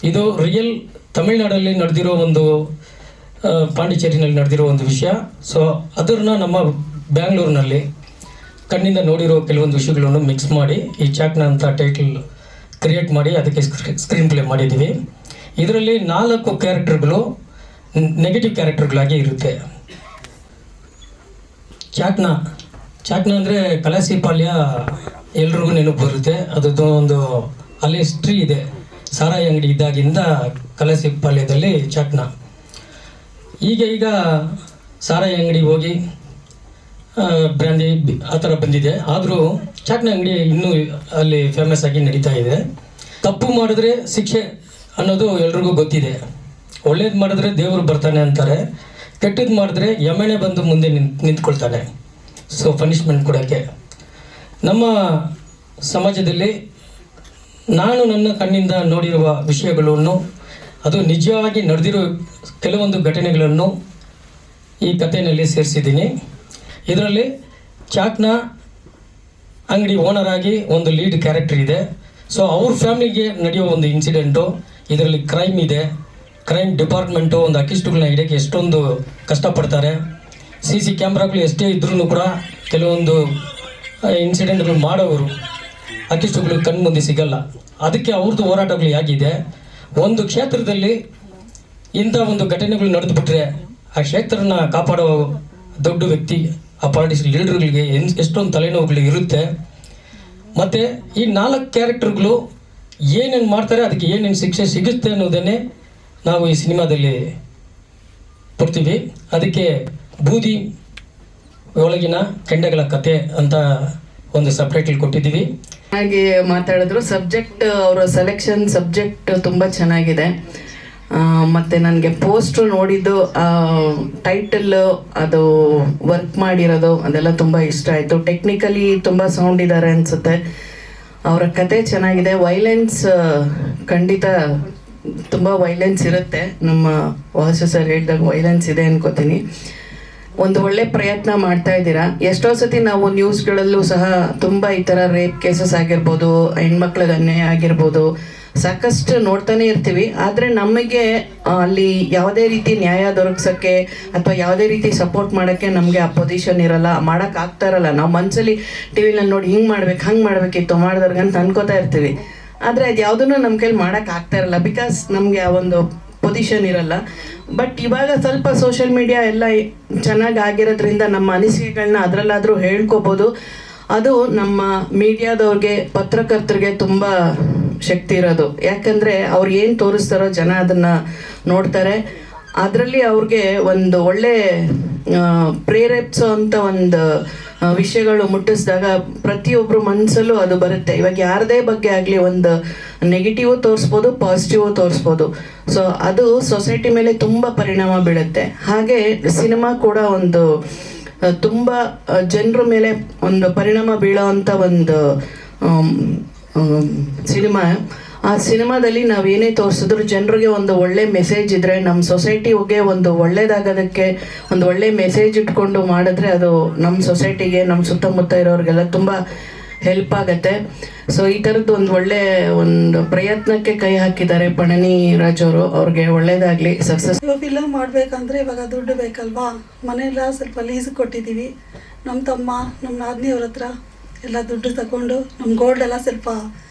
ಇದು ರಿಯಲ್ ತಮಿಳ್ನಾಡಲ್ಲಿ ನಡೆದಿರೋ ಒಂದು ಪಾಂಡಿಚೇರಿನಲ್ಲಿ ನಡೆದಿರೋ ಒಂದು ವಿಷಯ. ಸೊ ಅದನ್ನು ನಮ್ಮ ಬ್ಯಾಂಗ್ಳೂರಿನಲ್ಲಿ ಕಣ್ಣಿಂದ ನೋಡಿರೋ ಕೆಲವೊಂದು ವಿಷಯಗಳನ್ನು ಮಿಕ್ಸ್ ಮಾಡಿ ಈ ಚಾಕ್ನ ಅಂತ ಟೈಟಲ್ ಕ್ರಿಯೇಟ್ ಮಾಡಿ ಅದಕ್ಕೆ ಸ್ಕ್ರೀನ್ ಪ್ಲೇ ಮಾಡಿದ್ದೀವಿ. ಇದರಲ್ಲಿ 4 ಕ್ಯಾರೆಕ್ಟರ್ಗಳು ನೆಗೆಟಿವ್ ಕ್ಯಾರೆಕ್ಟರ್ಗಳಾಗಿ ಇರುತ್ತೆ. ಚಾಕ್ನ ಅಂದರೆ ಕಲಾಸಿಪಾಳ್ಯ ಎಲ್ರಿಗೂ ನೆನಪು ಬರುತ್ತೆ. ಅದರದ್ದು ಒಂದು ಅಲ್ಲಿ ಹಿಸ್ಟ್ರಿ ಇದೆ. ಸಾರಾಯಿ ಅಂಗಡಿ ಇದ್ದಾಗಿಂದ ಕಲಾಸಿಪಾಳ್ಯದಲ್ಲಿ ಚಾಕ್ನ. ಈಗ ಸಾರಾಯಿ ಅಂಗಡಿ ಹೋಗಿ ಬ್ರ್ಯಾಂಡಿ ಆ ಥರ ಬಂದಿದೆ. ಆದರೂ ಚಾಕ್ನ ಅಂಗಡಿ ಇನ್ನೂ ಅಲ್ಲಿ ಫೇಮಸ್ ಆಗಿ ನಡೀತಾ ಇದೆ. ತಪ್ಪು ಮಾಡಿದ್ರೆ ಶಿಕ್ಷೆ ಅನ್ನೋದು ಎಲ್ರಿಗೂ ಗೊತ್ತಿದೆ. ಒಳ್ಳೇದು ಮಾಡಿದ್ರೆ ದೇವರು ಬರ್ತಾನೆ ಅಂತಾರೆ, ಕೆಟ್ಟದ್ದು ಮಾಡಿದ್ರೆ ಯಮನೆ ಬಂದು ಮುಂದೆ ನಿಂತ್ಕೊಳ್ತಾನೆ. ಸೊ ಪನಿಷ್ಮೆಂಟ್ ಕೊಡೋಕ್ಕೆ ನಮ್ಮ ಸಮಾಜದಲ್ಲಿ ನಾನು ನನ್ನ ಕಣ್ಣಿಂದ ನೋಡಿರುವ ವಿಷಯಗಳನ್ನು, ಅದು ನಿಜವಾಗಿ ನಡೆದಿರೋ ಕೆಲವೊಂದು ಘಟನೆಗಳನ್ನು ಈ ಕಥೆಯಲ್ಲಿ ಸೇರಿಸಿದ್ದೀನಿ. ಇದರಲ್ಲಿ ಚಾಕ್ನ ಅಂಗಡಿ ಓನರ್ ಆಗಿ ಒಂದು ಲೀಡ್ ಕ್ಯಾರೆಕ್ಟರ್ ಇದೆ. ಸೊ ಅವ್ರ ಫ್ಯಾಮಿಲಿಗೆ ನಡೆಯೋ ಒಂದು ಇನ್ಸಿಡೆಂಟು, ಇದರಲ್ಲಿ ಕ್ರೈಮ್ ಇದೆ. ಕ್ರೈಮ್ ಡಿಪಾರ್ಟ್ಮೆಂಟು ಒಂದು ಅಕ್ಕಿಸ್ಟುಗಳನ್ನ ಹಿಡಿಯೋಕ್ಕೆ ಎಷ್ಟೊಂದು ಕಷ್ಟಪಡ್ತಾರೆ. CC ಕ್ಯಾಮ್ರಾಗಳು ಎಷ್ಟೇ ಇದ್ರೂ ಕೂಡ ಕೆಲವೊಂದು ಇನ್ಸಿಡೆಂಟ್ಗಳು ಮಾಡೋರು ಅಕ್ಕಿಸ್ಟುಗಳು ಕಣ್ಮುಂದೆ ಸಿಗಲ್ಲ. ಅದಕ್ಕೆ ಅವ್ರದ್ದು ಹೋರಾಟಗಳು ಹೇಗಿದೆ. ಒಂದು ಕ್ಷೇತ್ರದಲ್ಲಿ ಇಂಥ ಒಂದು ಘಟನೆಗಳು ನಡೆದುಬಿಟ್ರೆ ಆ ಕ್ಷೇತ್ರನ ಕಾಪಾಡೋ ದೊಡ್ಡ ವ್ಯಕ್ತಿ ಆ ಪಾಲಿಟಿಕ್ಸ್ ಲೀಡರ್ಗಳಿಗೆ ಎಷ್ಟೊಂದು ತಲೆನೋವುಗಳು ಇರುತ್ತೆ. ಮತ್ತು ಈ 4 ಕ್ಯಾರೆಕ್ಟರ್ಗಳು ಏನೇನು ಮಾಡ್ತಾರೆ, ಅದಕ್ಕೆ ಏನೇನು ಶಿಕ್ಷೆ ಸಿಗುತ್ತೆ ಅನ್ನೋದನ್ನೇ ನಾವು ಈ ಸಿನಿಮಾದಲ್ಲಿ ಕೊಡ್ತೀವಿ. ಅದಕ್ಕೆ ಬೂದಿ ಒಳಗಿನ ಕೆಂಡಗಳ ಕತೆ ಅಂತ ಒಂದು ಸಬ್ಟೈಟಲ್ ಕೊಟ್ಟಿದ್ದೀವಿ. ಹಾಗೆ ಮಾತಾಡಿದ್ರು. ಸಬ್ಜೆಕ್ಟ್ ಅವರ ಸೆಲೆಕ್ಷನ್ ಸಬ್ಜೆಕ್ಟ್ ತುಂಬ ಚೆನ್ನಾಗಿದೆ. ಮತ್ತು ನನಗೆ ಪೋಸ್ಟ್ರು ನೋಡಿದ್ದು ಟೈಟಲ್ ಅದು ವರ್ಕ್ ಮಾಡಿರೋದು ಅದೆಲ್ಲ ತುಂಬ ಇಷ್ಟ ಆಯಿತು. ಟೆಕ್ನಿಕಲಿ ತುಂಬ ಸೌಂಡ್ ಇದ್ದಾರೆ ಅನಿಸುತ್ತೆ. ಅವರ ಕತೆ ಚೆನ್ನಾಗಿದೆ. ವೈಲೆನ್ಸ್ ಖಂಡಿತ ತುಂಬ ವೈಲೆನ್ಸ್ ಇರುತ್ತೆ. ನಮ್ಮ ವಾಸು ಸರ್ ಹೇಳಿದಾಗ ವೈಲೆನ್ಸ್ ಇದೆ ಅನ್ಕೋತೀನಿ. ಒಂದು ಒಳ್ಳೆ ಪ್ರಯತ್ನ ಮಾಡ್ತಾ ಇದ್ದೀರಾ. ಎಷ್ಟೋ ಸತಿ ನಾವು ನ್ಯೂಸ್ಗಳಲ್ಲೂ ಸಹ ತುಂಬ ಈ ಥರ ರೇಪ್ ಕೇಸಸ್ ಆಗಿರ್ಬೋದು, ಹೆಣ್ಮಕ್ಳಿಗೆ ಅನ್ಯಾಯ ಆಗಿರ್ಬೋದು, ಸಾಕಷ್ಟು ನೋಡ್ತಾನೆ ಇರ್ತೀವಿ. ಆದರೆ ನಮಗೆ ಅಲ್ಲಿ ಯಾವುದೇ ರೀತಿ ನ್ಯಾಯ ದೊರಕಿಸೋಕ್ಕೆ ಅಥವಾ ಯಾವುದೇ ರೀತಿ ಸಪೋರ್ಟ್ ಮಾಡೋಕ್ಕೆ ನಮಗೆ ಆ ಪೊಸಿಷನ್ ಇರಲ್ಲ, ಮಾಡೋಕ್ಕಾಗ್ತಾ ಇರಲ್ಲ. ನಾವು ಮನಸ್ಸಲ್ಲಿ ಟಿ ವಿನಲ್ಲಿ ನೋಡಿ ಹಿಂಗೆ ಮಾಡ್ಬೇಕು ಹಂಗೆ ಮಾಡಬೇಕಿತ್ತು ಮಾಡಿದವ್ರಿಗೆ ಅಂತ ಅನ್ಕೋತಾ ಇರ್ತೀವಿ. ಆದರೆ ಅದು ಯಾವುದನ್ನು ನಮ್ಮ ಕೈಲಿ ಮಾಡೋಕ್ಕಾಗ್ತಾ ಇರಲ್ಲ, ಬಿಕಾಸ್ ನಮಗೆ ಆ ಒಂದು ಪೊಸಿಷನ್ ಇರಲ್ಲ. ಬಟ್ ಇವಾಗ ಸ್ವಲ್ಪ ಸೋಷಿಯಲ್ ಮೀಡಿಯಾ ಎಲ್ಲ ಚೆನ್ನಾಗಿ ಆಗಿರೋದ್ರಿಂದ ನಮ್ಮ ಅನಿಸಿಕೆಗಳನ್ನ ಅದರಲ್ಲಾದರೂ ಹೇಳ್ಕೊಬೋದು. ಅದು ನಮ್ಮ ಮೀಡಿಯಾದವ್ರಿಗೆ, ಪತ್ರಕರ್ತರಿಗೆ ತುಂಬ ಶಕ್ತಿ ಇರೋದು. ಯಾಕಂದರೆ ಅವ್ರು ಏನು ತೋರಿಸ್ತಾರೋ ಜನ ಅದನ್ನು ನೋಡ್ತಾರೆ. ಅದರಲ್ಲಿ ಅವ್ರಿಗೆ ಒಂದು ಒಳ್ಳೆ ಪ್ರೇರೇಪಿಸೋ ಅಂಥ ಒಂದು ವಿಷಯಗಳು ಮುಟ್ಟಿಸಿದಾಗ ಪ್ರತಿಯೊಬ್ಬರು ಮನಸ್ಸಲ್ಲೂ ಅದು ಬರುತ್ತೆ. ಇವಾಗ ಯಾರದೇ ಬಗ್ಗೆ ಆಗಲಿ ಒಂದು ನೆಗೆಟಿವ್ ತೋರಿಸ್ಬೋದು, ಪಾಸಿಟಿವ್ ತೋರಿಸ್ಬೋದು. ಸೊ ಅದು ಸೊಸೈಟಿ ಮೇಲೆ ತುಂಬ ಪರಿಣಾಮ ಬೀಳುತ್ತೆ. ಹಾಗೆ ಸಿನಿಮಾ ಕೂಡ ಒಂದು ತುಂಬ ಜನರ ಮೇಲೆ ಒಂದು ಪರಿಣಾಮ ಬೀಳೋ ಅಂಥ ಒಂದು ಸಿನಿಮಾ. ಆ ಸಿನಿಮಾದಲ್ಲಿ ನಾವೇನೇ ತೋರಿಸಿದ್ರು ಜನರಿಗೆ ಒಂದು ಒಳ್ಳೆ ಮೆಸೇಜ್ ಇದ್ದರೆ, ನಮ್ಮ ಸೊಸೈಟಿಗೆ ಒಂದು ಒಳ್ಳೇದಾಗೋದಕ್ಕೆ ಒಂದು ಒಳ್ಳೆ ಮೆಸೇಜ್ ಇಟ್ಕೊಂಡು ಮಾಡಿದ್ರೆ ಅದು ನಮ್ಮ ಸೊಸೈಟಿಗೆ, ನಮ್ಮ ಸುತ್ತಮುತ್ತ ಇರೋರಿಗೆಲ್ಲ ತುಂಬ ಹೆಲ್ಪ್ ಆಗುತ್ತೆ. ಸೊ ಈ ಥರದ್ದು ಒಂದು ಒಳ್ಳೆ ಒಂದು ಪ್ರಯತ್ನಕ್ಕೆ ಕೈ ಹಾಕಿದ್ದಾರೆ ಪಣನಿ ರಾಜ್ ಅವರು. ಅವ್ರಿಗೆ ಒಳ್ಳೇದಾಗಲಿ, ಸಕ್ಸಸ್. ಫಿಲಮ್ ಮಾಡಬೇಕಂದ್ರೆ ಇವಾಗ ದುಡ್ಡು ಬೇಕಲ್ವಾ. ಮನೆಯೆಲ್ಲ ಸ್ವಲ್ಪ ಲೀಸ್ ಕೊಟ್ಟಿದ್ದೀವಿ. ನಮ್ಮ ತಮ್ಮ, ನಮ್ಮ ನಾದಿನಿಯವ್ರ ಹತ್ರ ಎಲ್ಲ ದುಡ್ಡು ತಗೊಂಡು ನಮ್ಮ ಗೋಲ್ಡ್ ಎಲ್ಲ ಸ್ವಲ್ಪ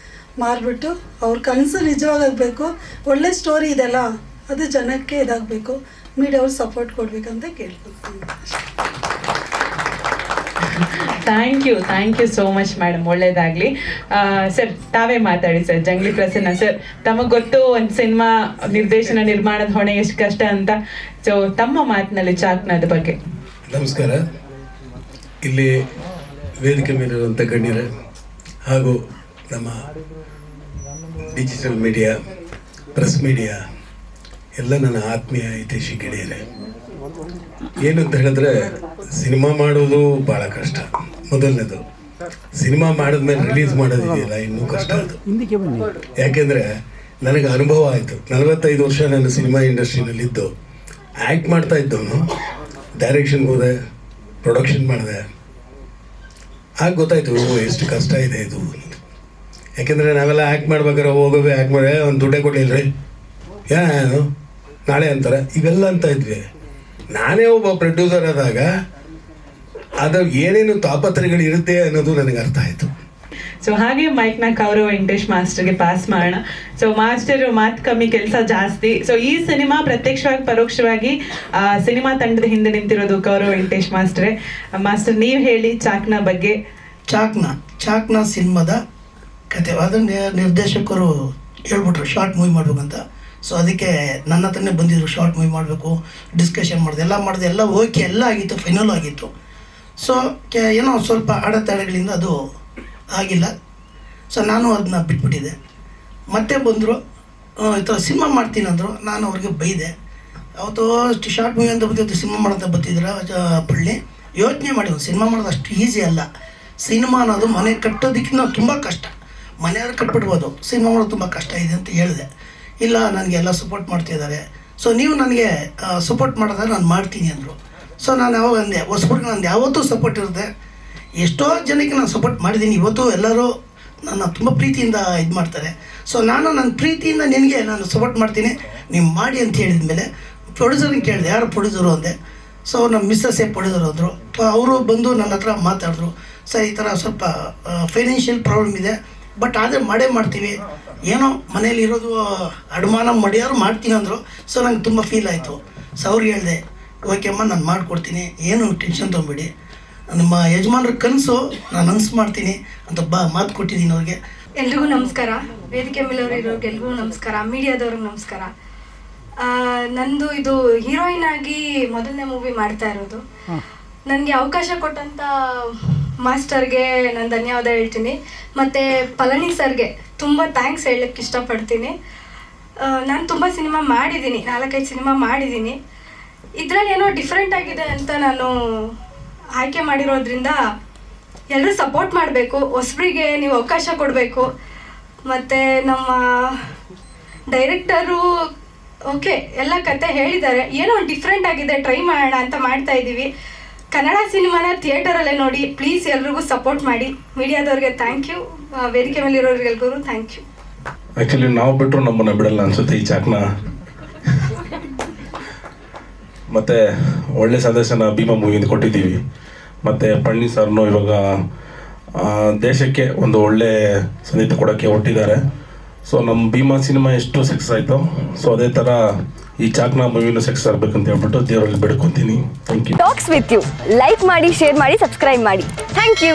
ಮಾರಿಬಿಟ್ಟು ಅವ್ರ ಕನಸು ನಿಜವಾಗಬೇಕು. ಒಳ್ಳೆ ಸ್ಟೋರಿ ಇದೆಲ್ಲ, ಅದು ಜನಕ್ಕೆ ಇದಾಗಬೇಕು. ಮೀಡಿಯಾವ್ರು ಸಪೋರ್ಟ್ ಕೊಡಬೇಕಂತ ಕೇಳ್ಕೊಳ್ತೀನಿ. Thank you so much madam. ಒಳ್ಳೇದಾಗಲಿ. ಸರ್ ತಾವೇ ಮಾತಾಡಿ ಸರ್. ಜಂಗ್ಲಿ ಪ್ರಸನ್ನ ಸರ್, ತಮಗೆ ಗೊತ್ತು ಒಂದು ಸಿನಿಮಾ ನಿರ್ದೇಶನ ನಿರ್ಮಾಣದ ಹೊಣೆ ಎಷ್ಟು ಕಷ್ಟ ಅಂತ. ಸೊ ತಮ್ಮ ಮಾತಿನಲ್ಲಿ ಚಾಕ್ನದ ಬಗ್ಗೆ. ನಮಸ್ಕಾರ. ಇಲ್ಲಿ ವೇದಿಕೆ ಮೇಲಿರುವಂಥ ಗಣ್ಯರೇ ಹಾಗೂ ನಮ್ಮ ಡಿಜಿಟಲ್ ಮೀಡಿಯಾ, ಪ್ರೆಸ್ ಮೀಡಿಯಾ ಎಲ್ಲ ನನ್ನ ಆತ್ಮೀಯ ಹಿತೈಷಿ ಗೆಳೆಯರೇ, ಏನು ಅಂತ ಹೇಳಿದ್ರೆ ಸಿನಿಮಾ ಮಾಡೋದು ಭಾಳ ಕಷ್ಟ. ಮೊದಲನೇದು ಸಿನಿಮಾ ಮಾಡಿದ್ಮೇಲೆ ರಿಲೀಸ್ ಮಾಡೋದಿದೆಯಲ್ಲ ಇನ್ನೂ ಕಷ್ಟ. ಅದು ಯಾಕೆಂದರೆ ನನಗೆ ಅನುಭವ ಆಯಿತು. 45 ವರ್ಷ ನಾನು ಸಿನಿಮಾ ಇಂಡಸ್ಟ್ರಿನಲ್ಲಿದ್ದು ಆ್ಯಕ್ಟ್ ಮಾಡ್ತಾ ಇದ್ದವನು. ಡೈರೆಕ್ಷನ್ಗೆ ಹೋದೆ, ಪ್ರೊಡಕ್ಷನ್ ಮಾಡಿದೆ. ಆಗ ಗೊತ್ತಾಯಿತು ಎಷ್ಟು ಕಷ್ಟ ಇದೆ ಇದು. ಯಾಕೆಂದರೆ ನಾವೆಲ್ಲ ಆ್ಯಕ್ಟ್ ಮಾಡ್ಬೇಕಾದ್ರೆ ಹೋಗೋವೆ ಆ್ಯಕ್ಟ್ ಮಾಡಿ ಒಂದು ದುಡ್ಡೇ ಕೊಡಲಿಲ್ಲ ರೀ ಏನು ನಾಳೆ ಅಂತಾರೆ ಇವೆಲ್ಲ ಅಂತ ಇದ್ವಿ. ನಾನೇ ಒಬ್ಬ ಪ್ರೊಡ್ಯೂಸರ್ ಆದಾಗ ಅದು ಏನೇನು ತಾಪತ್ರಯಗಳು ಇರುತ್ತೆ ಅನ್ನೋದು ನನಗೆ ಅರ್ಥ ಆಯಿತು. ಸೊ ಹಾಗೆ ಮೈಕ್ನ ಕೌರವ್ ವೆಂಕಟೇಶ್ ಮಾಸ್ಟರ್ಗೆ ಪಾಸ್ ಮಾಡೋಣ. ಸೊ ಮಾಸ್ಟರ್ ಮಾತು ಕಮ್ಮಿ ಕೆಲಸ ಜಾಸ್ತಿ. ಸೊ ಈ ಸಿನಿಮಾ ಪ್ರತ್ಯಕ್ಷವಾಗಿ ಪರೋಕ್ಷವಾಗಿ ಸಿನಿಮಾ ತಂಡದ ಹಿಂದೆ ನಿಂತಿರೋದು ಕೌರವ್ ವೆಂಕಟೇಶ್ ಮಾಸ್ಟ್ರೇ. ಮಾಸ್ಟರ್ ನೀವು ಹೇಳಿ ಚಾಕ್ನ ಬಗ್ಗೆ. ಚಾಕ್ನ ಸಿನಿಮಾದ ಕತೆ ಅದನ್ನು ನಿರ್ದೇಶಕರು ಹೇಳ್ಬಿಟ್ರು ಶಾರ್ಟ್ ಮೂವಿ ಮಾಡ್ಬೇಕಂತ. ಸೊ ಅದಕ್ಕೆ ನನ್ನ ಹತ್ರನೇ ಬಂದಿದ್ರು, ಶಾರ್ಟ್ ಮೂವಿ ಮಾಡಬೇಕು, ಡಿಸ್ಕಷನ್ ಮಾಡಿದೆ, ಎಲ್ಲ ಓಕೆ, ಎಲ್ಲ ಆಗಿತ್ತು, ಫೈನಲ್ ಆಗಿತ್ತು. ಸೊ ಏನೋ ಸ್ವಲ್ಪ ಅಡೆತಡೆಗಳಿಂದ ಅದು ಆಗಿಲ್ಲ. ಸೊ ನಾನು ಅದನ್ನ ಬಿಟ್ಬಿಟ್ಟಿದ್ದೆ. ಮತ್ತೆ ಬಂದರು, ಈ ಥರ ಸಿನಿಮಾ ಮಾಡ್ತೀನಿ ಅಂದರು. ನಾನು ಅವ್ರಿಗೆ ಬೈದೆ. ಅವತ್ತು ಶಾರ್ಟ್ ಮೂವಿ ಅಂತ ಬಂದಿದ್ದು, ಸಿನಿಮಾ ಮಾಡೋಂತ ಬರ್ತಿದ್ರ ಪಳ್ಳಿ. ಯೋಚನೆ ಮಾಡಿ, ಒಂದು ಸಿನಿಮಾ ಮಾಡೋದು ಅಷ್ಟು ಈಸಿ ಅಲ್ಲ. ಸಿನಿಮಾ ಅನ್ನೋದು ಮನೆ ಕಟ್ಟೋದಕ್ಕಿಂತ ತುಂಬ ಕಷ್ಟ. ಮನೆಯವ್ರು ಕಟ್ಬಿಡ್ಬೋದು, ಸಿನಿಮಾ ಮಾಡೋದು ತುಂಬ ಕಷ್ಟ ಇದೆ ಅಂತ ಹೇಳಿದೆ. ಇಲ್ಲ, ನನಗೆಲ್ಲ ಸಪೋರ್ಟ್ ಮಾಡ್ತಿದ್ದಾರೆ, ಸೊ ನೀವು ನನಗೆ ಸಪೋರ್ಟ್ ಮಾಡಿದ್ರೆ ನಾನು ಮಾಡ್ತೀನಿ ಅಂದರು. ಸೊ ನಾನು ಯಾವಾಗ ಅಂದೆ, ಹೊಸಬ್ರಿಗೆ ನಂದು ಯಾವತ್ತೂ ಸಪೋರ್ಟ್ ಇರುತ್ತೆ. ಎಷ್ಟೋ ಜನಕ್ಕೆ ನಾನು ಸಪೋರ್ಟ್ ಮಾಡಿದ್ದೀನಿ. ಇವತ್ತು ಎಲ್ಲರೂ ನನ್ನ ತುಂಬ ಪ್ರೀತಿಯಿಂದ ಇದು ಮಾಡ್ತಾರೆ. ಸೊ ನಾನು ನನ್ನ ಪ್ರೀತಿಯಿಂದ ನಿನಗೆ ನಾನು ಸಪೋರ್ಟ್ ಮಾಡ್ತೀನಿ, ನೀವು ಮಾಡಿ ಅಂತ ಹೇಳಿದ ಮೇಲೆ ಪ್ರೊಡ್ಯೂಸರ್ಗೆ ಕೇಳಿದೆ, ಯಾರು ಪ್ರೊಡ್ಯೂಸರು ಅಂದೆ. ಸೊ ನಮ್ಮ ಮಿಸ್ಸಸ್ಸೇ ಪ್ರೊಡ್ಯೂಸರ್ ಅಂದರು. ಅವರು ಬಂದು ನನ್ನ ಹತ್ರ ಮಾತಾಡಿದ್ರು. ಸರ್, ಈ ಥರ ಸ್ವಲ್ಪ ಫೈನಾನ್ಷಿಯಲ್ ಪ್ರಾಬ್ಲಮ್ ಇದೆ, ಬಟ್ ಆದರೆ ಮಾಡೇ ಮಾಡ್ತೀವಿ, ಏನೋ ಮನೇಲಿ ಇರೋದು ಅಡಮಾನ ಮಡಿಯಾರು ಮಾಡ್ತೀನಿ ಅಂದರು. ಸೊ ನಂಗೆ ತುಂಬ ಫೀಲ್ ಆಯಿತು. ಸೊ ಅವ್ರಿಗೆ ಹೇಳಿದೆ, ಓಕೆ ಅಮ್ಮ, ನಾನು ಮಾಡಿಕೊಡ್ತೀನಿ, ಏನು ಟೆನ್ಷನ್ ತೊಗೊಬೇಡಿ, ನಿಮ್ಮ ಯಜಮಾನ್ರ ಕನಸು ನಾನು ಅನ್ಸು ಮಾಡ್ತೀನಿ ಅಂತ ಮಾತು ಕೊಟ್ಟಿದ್ದೀನಿ ಅವ್ರಿಗೆ. ಎಲ್ರಿಗೂ ನಮಸ್ಕಾರ. ವೇದಿಕೆ ಮೇಲವ್ರಿರೋರ್ಗೆ ಎಲ್ರಿಗೂ ನಮಸ್ಕಾರ, ಮೀಡಿಯಾದವ್ರಿಗೆ ನಮಸ್ಕಾರ. ನಂದು ಇದು ಹೀರೋಯಿನ್ ಆಗಿ ಮೊದಲನೇ ಮೂವಿ ಮಾಡ್ತಾ ಇರೋದು. ನನಗೆ ಅವಕಾಶ ಕೊಟ್ಟಂಥ ಮಾಸ್ಟರ್ಗೆ ನಾನು ಧನ್ಯವಾದ ಹೇಳ್ತೀನಿ. ಮತ್ತು ಪಳನಿ ಸರ್ಗೆ ತುಂಬ ಥ್ಯಾಂಕ್ಸ್ ಹೇಳಕ್ಕೆ ಇಷ್ಟಪಡ್ತೀನಿ. ನಾನು ತುಂಬ ಸಿನಿಮಾ ಮಾಡಿದ್ದೀನಿ, 4-5 ಸಿನಿಮಾ ಮಾಡಿದ್ದೀನಿ. ಇದರಲ್ಲಿ ಏನೋ ಡಿಫ್ರೆಂಟ್ ಆಗಿದೆ ಅಂತ ನಾನು ಆಯ್ಕೆ ಮಾಡಿರೋದ್ರಿಂದ ಎಲ್ಲರೂ ಸಪೋರ್ಟ್ ಮಾಡಬೇಕು. ಹೊಸಬ್ರಿಗೆ ನೀವು ಅವಕಾಶ ಕೊಡಬೇಕು. ಮತ್ತು ನಮ್ಮ ಡೈರೆಕ್ಟರು ಓಕೆ ಎಲ್ಲ ಕತೆ ಹೇಳಿದ್ದಾರೆ, ಏನೋ ಡಿಫ್ರೆಂಟ್ ಆಗಿದೆ, ಟ್ರೈ ಮಾಡೋಣ ಅಂತ ಮಾಡ್ತಾ ಇದ್ದೀವಿ. ಕನ್ನಡ ಸಿನಿಮಾನ ಥಿಯೇಟರಲ್ಲೇ ನೋಡಿ, ಪ್ಲೀಸ್ ಎಲ್ರಿಗೂ ಸಪೋರ್ಟ್ ಮಾಡಿ. ಮೀಡಿಯಾದವ್ರಿಗೆ ಥ್ಯಾಂಕ್ ಯು, ವೇದಿಕೆ ಮೇಲೆ ಇರೋರಿಗೆಲ್ರಿಗೂ ಥ್ಯಾಂಕ್ ಯು. ಆ್ಯಕ್ಚುಲಿ ನಾವು ಬಿಟ್ಟರು ನಮ್ಮನ್ನು ಬಿಡಲ್ಲ ಅನಿಸುತ್ತೆ ಈ ಚಾಕ್ನ. ಮತ್ತು ಒಳ್ಳೆ ಸಂದೇಶನ ಭೀಮಾ ಮೂವಿಯಿಂದ ಕೊಟ್ಟಿದ್ದೀವಿ. ಮತ್ತು ಪಳನಿ ಸರ್ನು ಇವಾಗ ದೇಶಕ್ಕೆ ಒಂದು ಒಳ್ಳೆ ಸಂಗೀತ ಕೊಡೋಕ್ಕೆ ಹೊರಟಿದ್ದಾರೆ. ಸೊ ನಮ್ಮ ಭೀಮಾ ಸಿನಿಮಾ ಎಷ್ಟು ಸಕ್ಸಸ್ ಆಯಿತು, ಸೊ ಅದೇ ಥರ ಈ ಚಾಕ್ನ ಮೂವಿನೂ ಸಕ್ಸಸ್ ಆಗಬೇಕಂತ ಹೇಳ್ಬಿಟ್ಟು ದೇವರಲ್ಲಿ ಬೇಡ್ಕೊತೀನಿ. Thank you. Talks with you like ಮಾಡಿ, ಶೇರ್ ಮಾಡಿ, ಸಬ್ಸ್ಕ್ರೈಬ್ ಮಾಡಿ. Thank you.